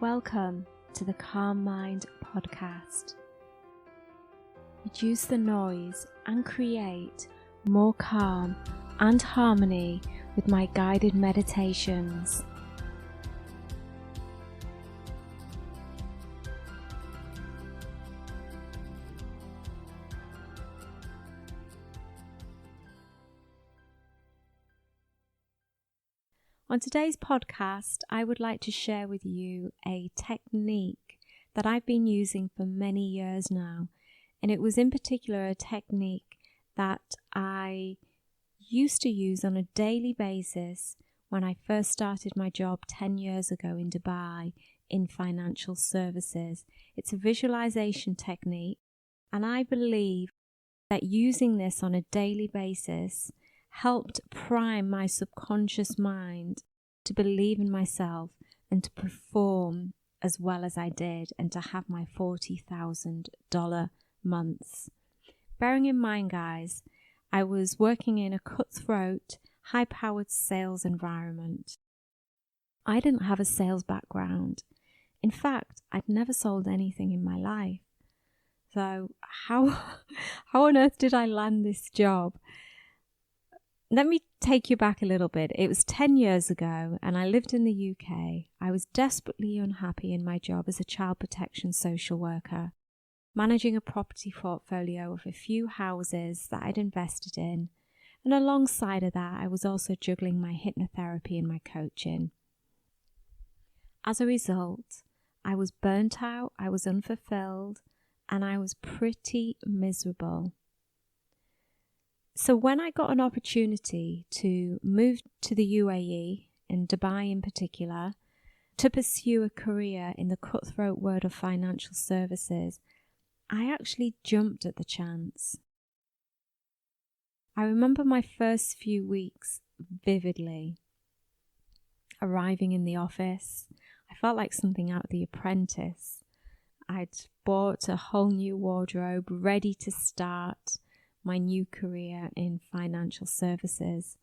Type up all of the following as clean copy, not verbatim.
Welcome to the Calm Mind podcast. Reduce the noise and create more calm and harmony with my guided meditations. On today's podcast, I would like to share with you a technique that I've been using for many years now. And it was in particular a technique that I used to use on a daily basis when I first started my job 10 years ago in Dubai in financial services. It's a visualization technique, and I believe that using this on a daily basis helped prime my subconscious mind to believe in myself and to perform as well as I did and to have my $40,000 months. Bearing in mind, guys, I was working in a cutthroat, high-powered sales environment. I didn't have a sales background. In fact, I'd never sold anything in my life. So how on earth did I land this job? Let me take you back a little bit. It was 10 years ago and I lived in the UK. I was desperately unhappy in my job as a child protection social worker, managing a property portfolio of a few houses that I'd invested in. And alongside of that, I was also juggling my hypnotherapy and my coaching. As a result, I was burnt out, I was unfulfilled, and I was pretty miserable. So when I got an opportunity to move to the UAE, in Dubai in particular, to pursue a career in the cutthroat world of financial services, I actually jumped at the chance. I remember my first few weeks vividly. Arriving in the office, I felt like something out of The Apprentice. I'd bought a whole new wardrobe, ready to start my new career in financial services.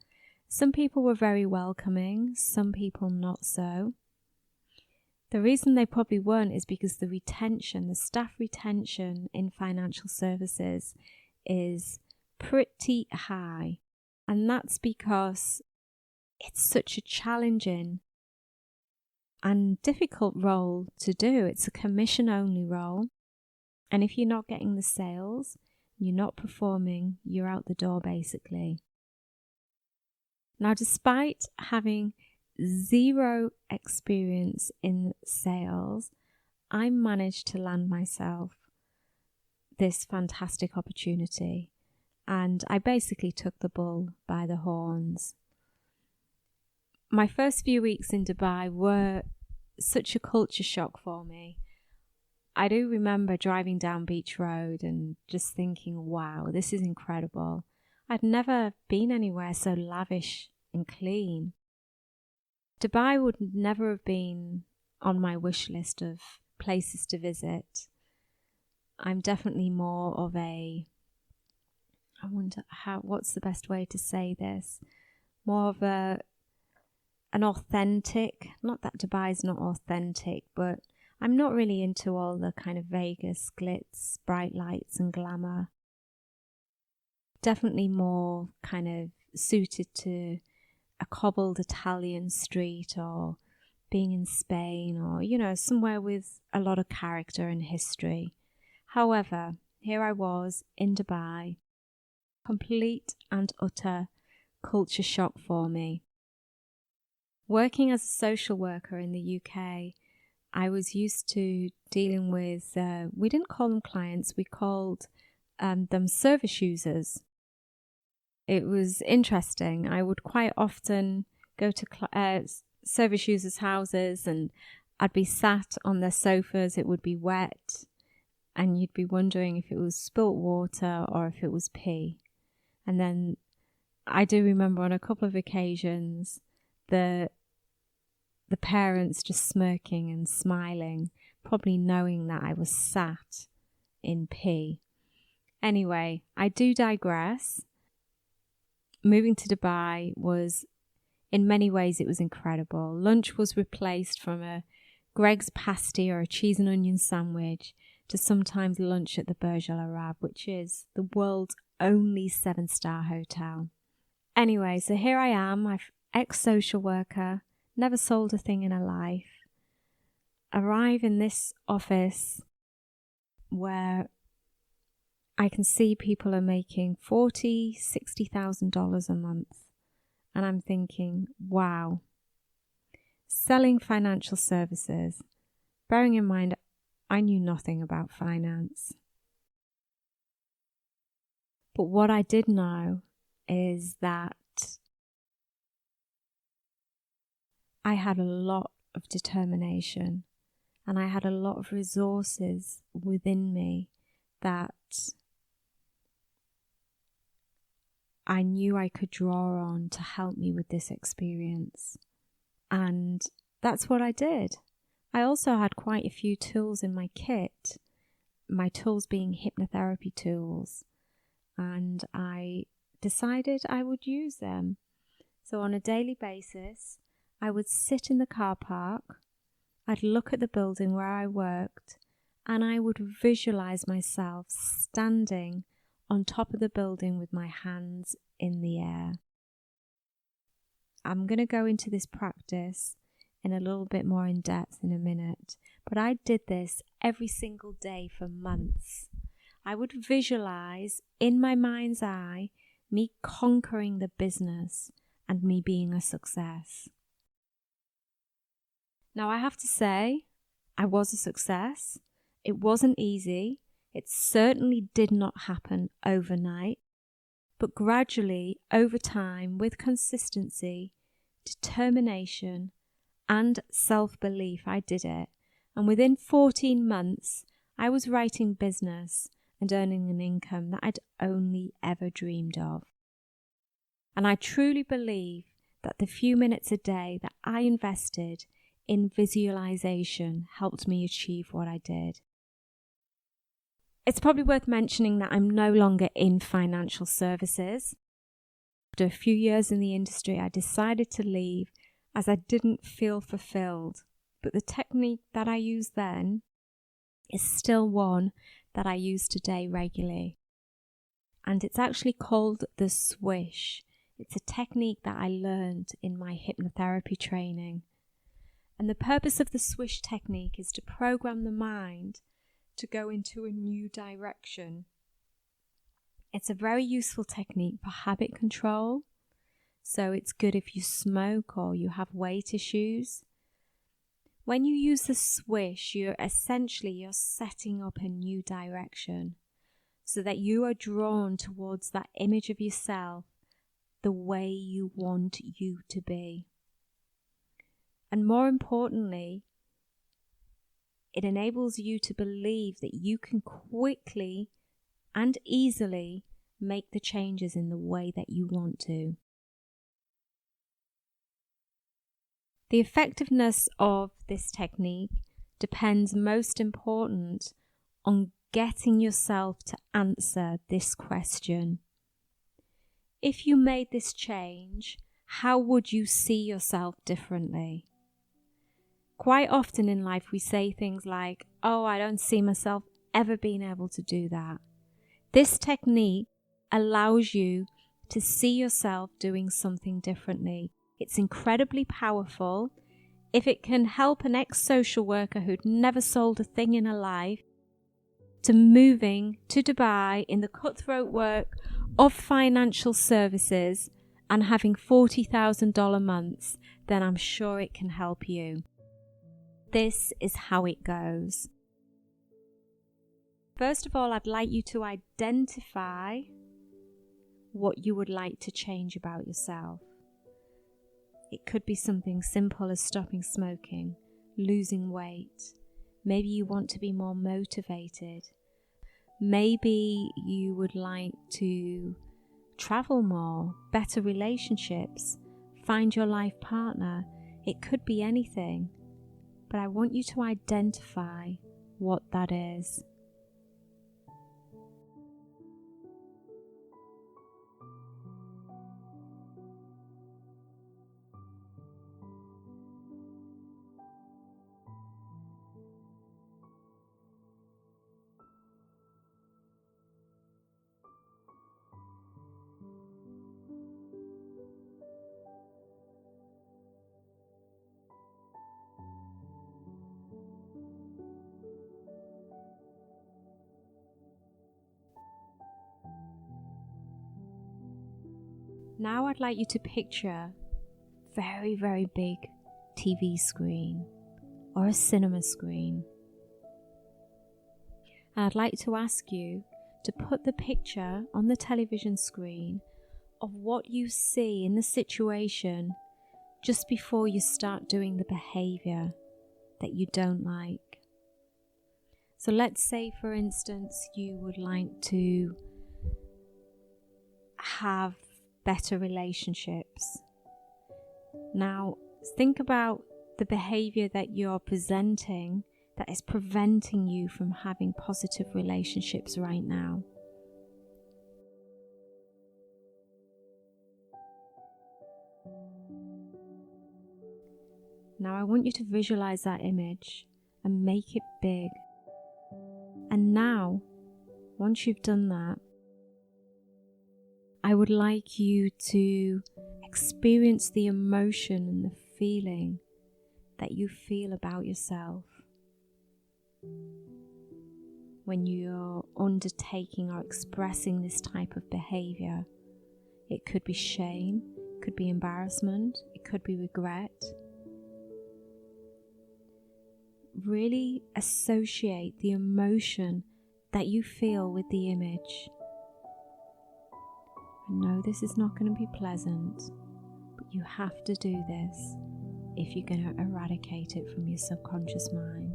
Some people were very welcoming, some people not so. The reason they probably weren't is because the staff retention in financial services is pretty high. And that's because it's such a challenging and difficult role to do. It's a commission-only role. And if you're not getting the sales, you're not performing, you're out the door basically. Now, despite having zero experience in sales, I managed to land myself this fantastic opportunity, and I basically took the bull by the horns. My first few weeks in Dubai were such a culture shock for me. I do remember driving down Beach Road and just thinking, wow, this is incredible. I'd never been anywhere so lavish and clean. Dubai would never have been on my wish list of places to visit. I'm definitely more of what's the best way to say this? More of an authentic, not that Dubai is not authentic, but I'm not really into all the kind of Vegas glitz, bright lights and glamour. Definitely more kind of suited to a cobbled Italian street or being in Spain or, somewhere with a lot of character and history. However, here I was in Dubai, complete and utter culture shock for me. Working as a social worker in the UK, I was used to dealing with, we didn't call them clients, we called them service users. It was interesting. I would quite often go to service users' houses and I'd be sat on their sofas, it would be wet, and you'd be wondering if it was spilt water or if it was pee. And then I do remember on a couple of occasions the parents just smirking and smiling, probably knowing that I was sat in pee. Anyway, I do digress. Moving to Dubai was, in many ways, it was incredible. Lunch was replaced from a Greg's pasty or a cheese and onion sandwich to sometimes lunch at the Burj Al Arab, which is the world's only 7-star hotel. Anyway, so here I am, my ex-social worker, never sold a thing in her life, arrive in this office where I can see people are making $40,000, $60,000 a month. And I'm thinking, wow, selling financial services, bearing in mind I knew nothing about finance. But what I did know is that I had a lot of determination and I had a lot of resources within me that I knew I could draw on to help me with this experience. And that's what I did. I also had quite a few tools in my kit, my tools being hypnotherapy tools, and I decided I would use them. So on a daily basis, I would sit in the car park, I'd look at the building where I worked, and I would visualize myself standing on top of the building with my hands in the air. I'm going to go into this practice in a little bit more in depth in a minute, but I did this every single day for months. I would visualize in my mind's eye me conquering the business and me being a success. Now I have to say, I was a success. It wasn't easy. It certainly did not happen overnight, but gradually, over time, with consistency, determination, and self-belief, I did it. And within 14 months, I was writing business and earning an income that I'd only ever dreamed of. And I truly believe that the few minutes a day that I invested in visualization helped me achieve what I did. It's probably worth mentioning that I'm no longer in financial services. After a few years in the industry, I decided to leave as I didn't feel fulfilled. But the technique that I used then is still one that I use today regularly. And it's actually called the swish. It's a technique that I learned in my hypnotherapy training. And the purpose of the swish technique is to program the mind to go into a new direction. It's a very useful technique for habit control. So it's good if you smoke or you have weight issues. When you use the swish, you're setting up a new direction so that you are drawn towards that image of yourself the way you want you to be. And more importantly, it enables you to believe that you can quickly and easily make the changes in the way that you want to. The effectiveness of this technique depends most important on getting yourself to answer this question. If you made this change, how would you see yourself differently? Quite often in life we say things like, oh, I don't see myself ever being able to do that. This technique allows you to see yourself doing something differently. It's incredibly powerful. If it can help an ex-social worker who'd never sold a thing in her life to moving to Dubai in the cutthroat work of financial services and having $40,000 months, then I'm sure it can help you. This is how it goes. First of all, I'd like you to identify what you would like to change about yourself. It could be something simple as stopping smoking, losing weight. Maybe you want to be more motivated. Maybe you would like to travel more, better relationships, find your life partner. It could be anything. But I want you to identify what that is. Now I'd like you to picture a very, very big TV screen or a cinema screen. And I'd like to ask you to put the picture on the television screen of what you see in the situation just before you start doing the behavior that you don't like. So let's say, for instance, you would like to have better relationships. Now, think about the behavior that you're presenting that is preventing you from having positive relationships right now. Now I want you to visualize that image and make it big. And now, once you've done that, I would like you to experience the emotion and the feeling that you feel about yourself when you're undertaking or expressing this type of behavior. It could be shame, it could be embarrassment, it could be regret. Really associate the emotion that you feel with the image. I know this is not going to be pleasant, but you have to do this if you're going to eradicate it from your subconscious mind.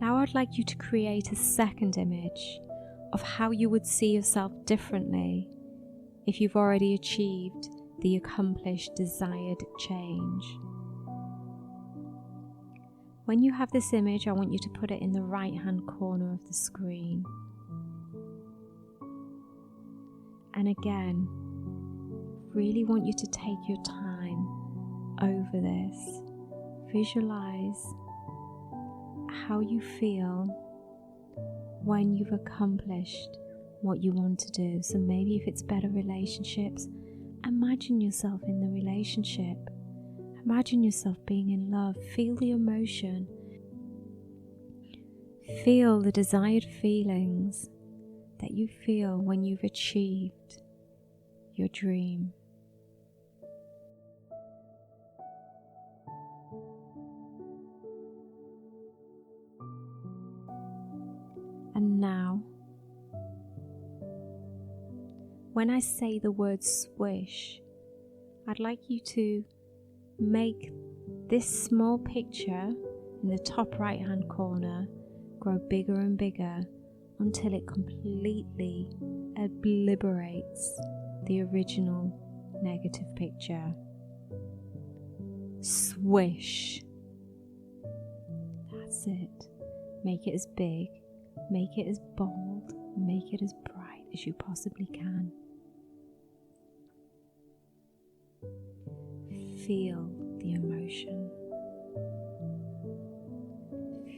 Now I'd like you to create a second image of how you would see yourself differently if you've already achieved the accomplished desired change. When you have this image, I want you to put it in the right-hand corner of the screen. And again, really want you to take your time over this. Visualize how you feel when you've accomplished what you want to do. So maybe if it's better relationships, imagine yourself in the relationship. Imagine yourself being in love. Feel the emotion. Feel the desired feelings that you feel when you've achieved your dream. And now, when I say the word swish, I'd like you to make this small picture in the top right hand corner grow bigger and bigger until it completely obliterates the original negative picture. Swish. That's it. Make it as big. Make it as bold, make it as bright as you possibly can. Feel the emotion.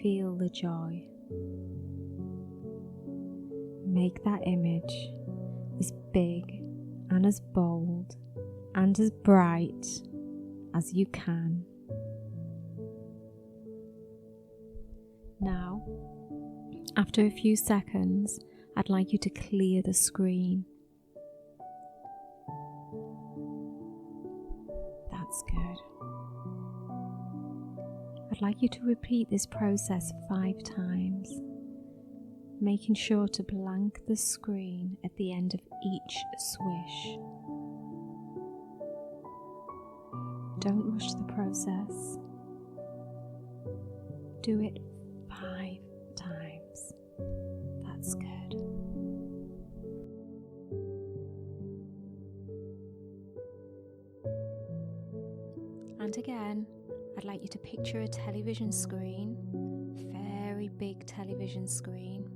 Feel the joy. Make that image as big and as bold and as bright as you can. Now, after a few seconds, I'd like you to clear the screen. That's good. I'd like you to repeat this process 5 times, making sure to blank the screen at the end of each swish. Don't rush the process. Do it 5 times. That's good. And again, I'd like you to picture a television screen, very big television screen,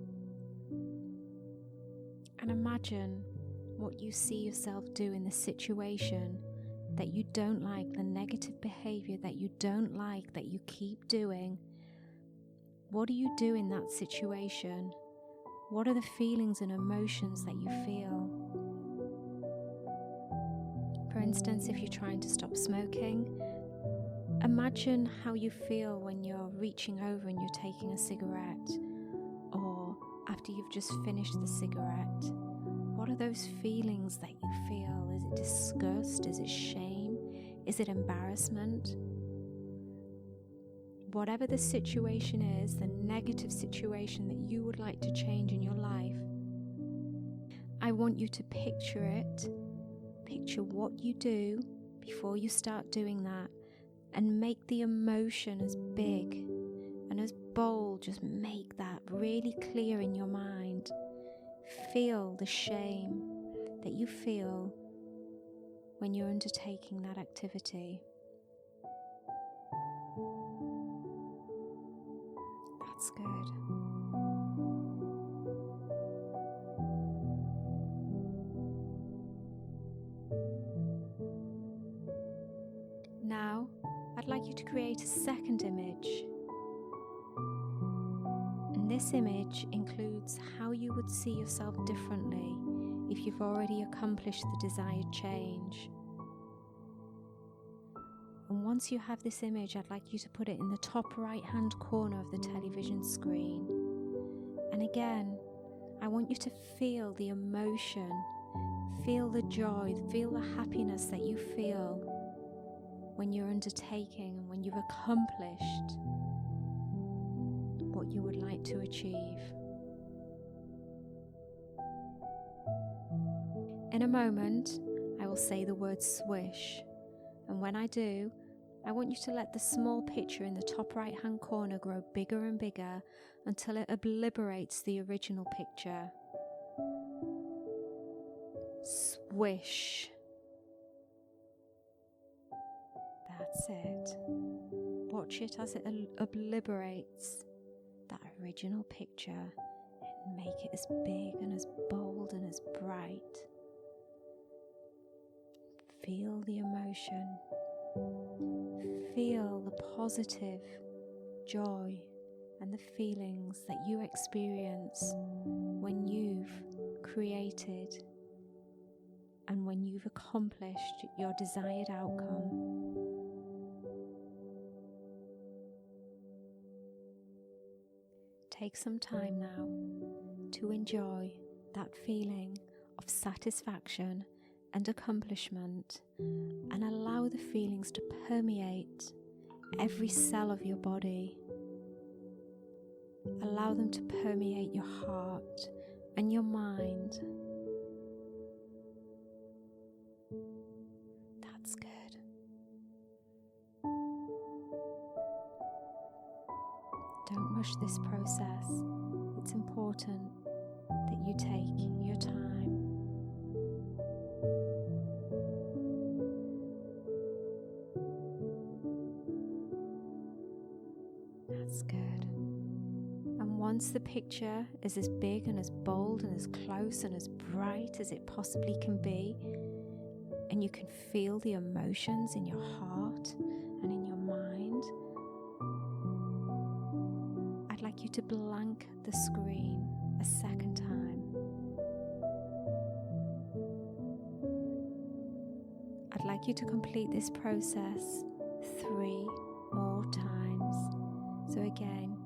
and imagine what you see yourself do in the situation that you don't like, the negative behavior that you don't like, that you keep doing. What do you do in that situation? What are the feelings and emotions that you feel? For instance, if you're trying to stop smoking, imagine how you feel when you're reaching over and you're taking a cigarette, or after you've just finished the cigarette. What are those feelings that you feel? Is it disgust? Is it shame? Is it embarrassment? Whatever the situation is, the negative situation that you would like to change in your life, I want you to picture it. Picture what you do before you start doing that, and make the emotion as big and as bold. Just make that really clear in your mind. Feel the shame that you feel when you're undertaking that activity. That's good. Now, I'd like you to create a second image. And this image includes how you would see yourself differently if you've already accomplished the desired change. And once you have this image, I'd like you to put it in the top right-hand corner of the television screen. And again, I want you to feel the emotion, feel the joy, feel the happiness that you feel when you're undertaking and when you've accomplished what you would like to achieve. In a moment, I will say the word swish. And when I do, I want you to let the small picture in the top right-hand corner grow bigger and bigger until it obliterates the original picture. Swish. That's it. Watch it as it obliterates that original picture and make it as big and as bold and as bright. Feel the emotion. Feel the positive joy and the feelings that you experience when you've created and when you've accomplished your desired outcome. Take some time now to enjoy that feeling of satisfaction and accomplishment, and allow the feelings to permeate every cell of your body. Allow them to permeate your heart and your mind. That's good. Don't rush this process. It's important that you take your time. That's good. And once the picture is as big and as bold and as close and as bright as it possibly can be, and you can feel the emotions in your heart and in your mind, I'd like you to blank the screen a second time. I'd like you to complete this process 3 more times. So again,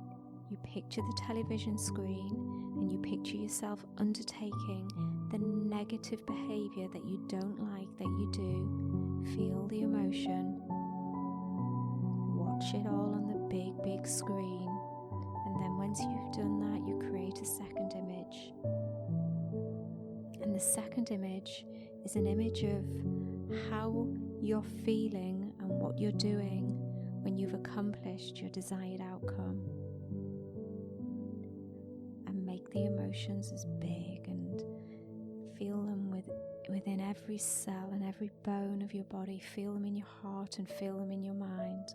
you picture the television screen and you picture yourself undertaking the negative behavior that you don't like that you do. Feel the emotion. Watch it all on the big, big screen. And then once you've done that, you create a second image. And the second image is an image of how you're feeling and what you're doing when you've accomplished your desired outcome. And make the emotions as big and feel them within every cell and every bone of your body. Feel them in your heart and feel them in your mind.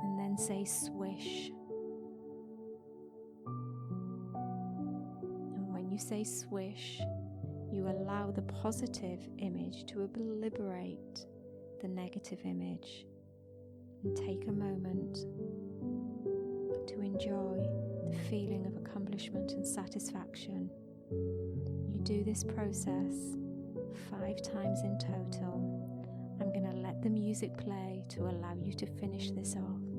And then say swish. And when you say swish, you allow the positive image to obliterate the negative image. And take a moment to enjoy the feeling of accomplishment and satisfaction. You do this process 5 times in total. I'm going to let the music play to allow you to finish this off.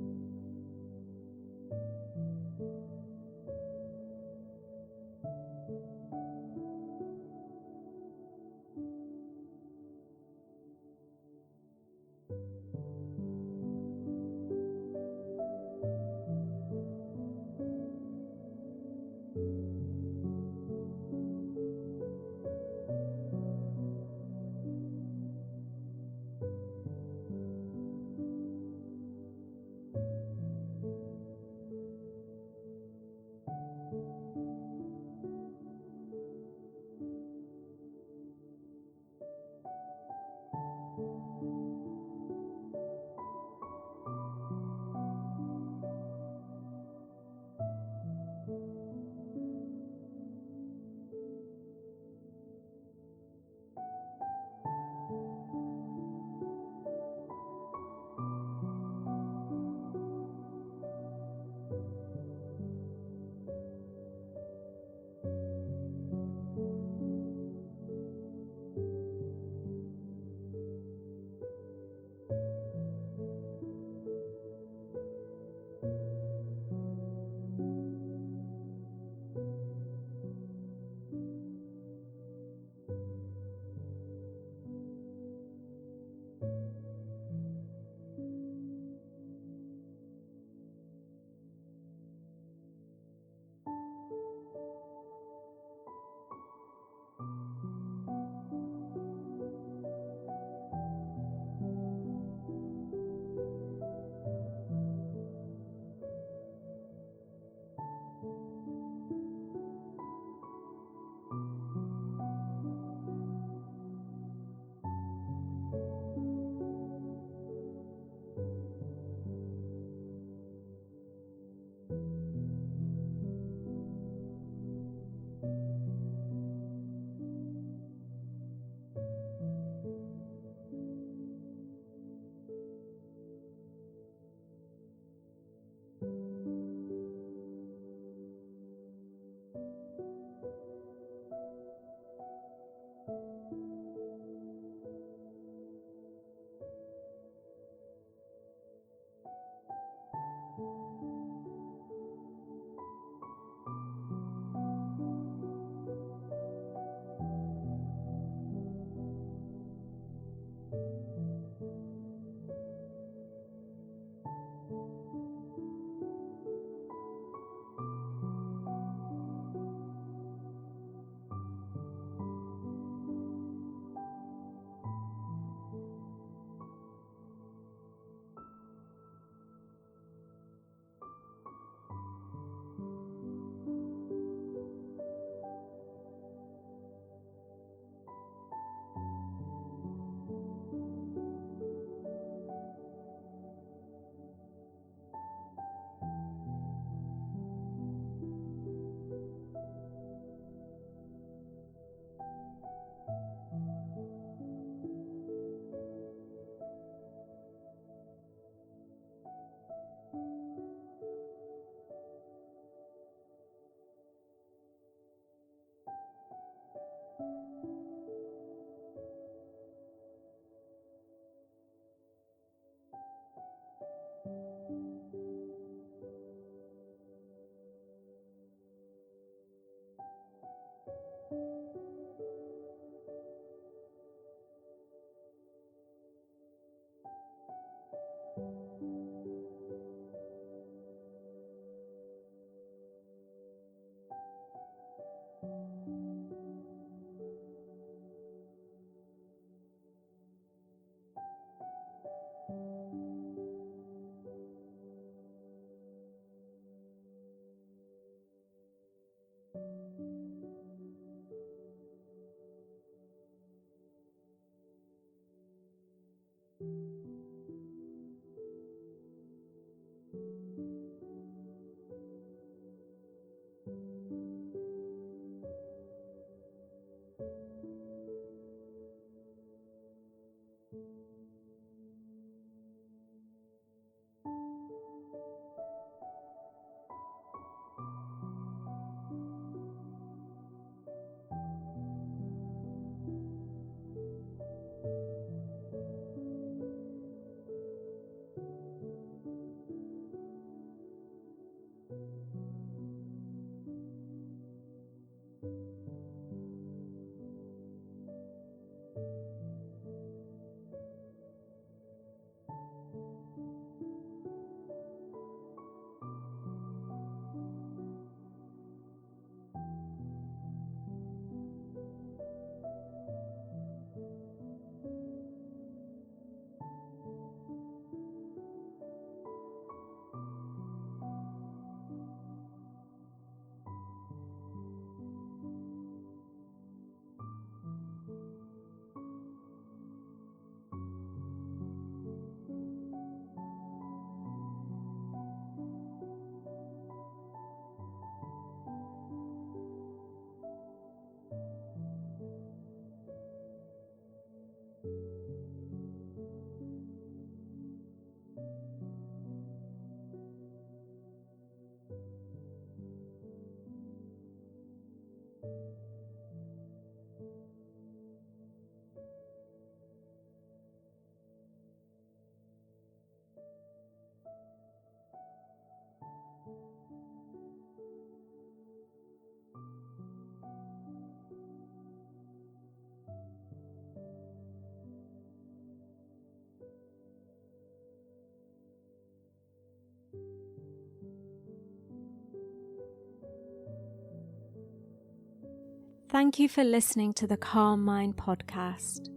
Thank you for listening to the Calm Mind podcast.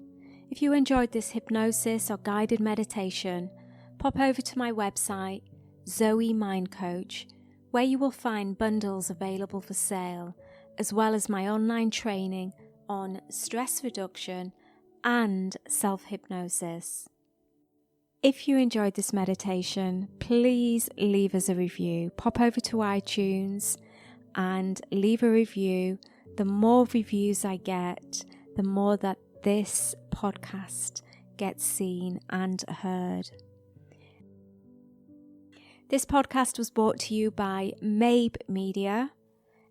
If you enjoyed this hypnosis or guided meditation, pop over to my website, Zoe Mind Coach, where you will find bundles available for sale, as well as my online training on stress reduction and self-hypnosis. If you enjoyed this meditation, please leave us a review. Pop over to iTunes and leave a review. The more reviews I get, the more that this podcast gets seen and heard. This podcast was brought to you by Mabe Media,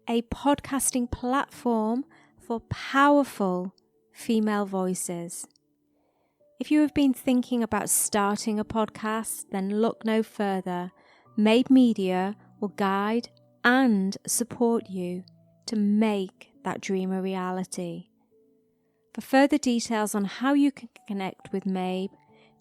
a podcasting platform for powerful female voices. If you have been thinking about starting a podcast, then look no further. Mabe Media will guide and support you to make that dream a reality. For further details on how you can connect with Mabe,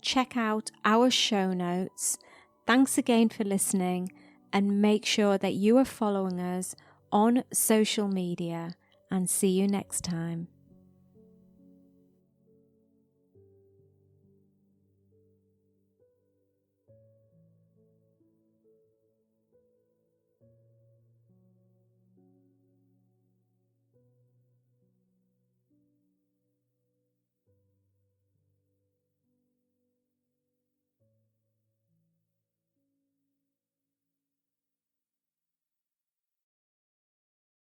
check out our show notes. Thanks again for listening, and make sure that you are following us on social media, and see you next time.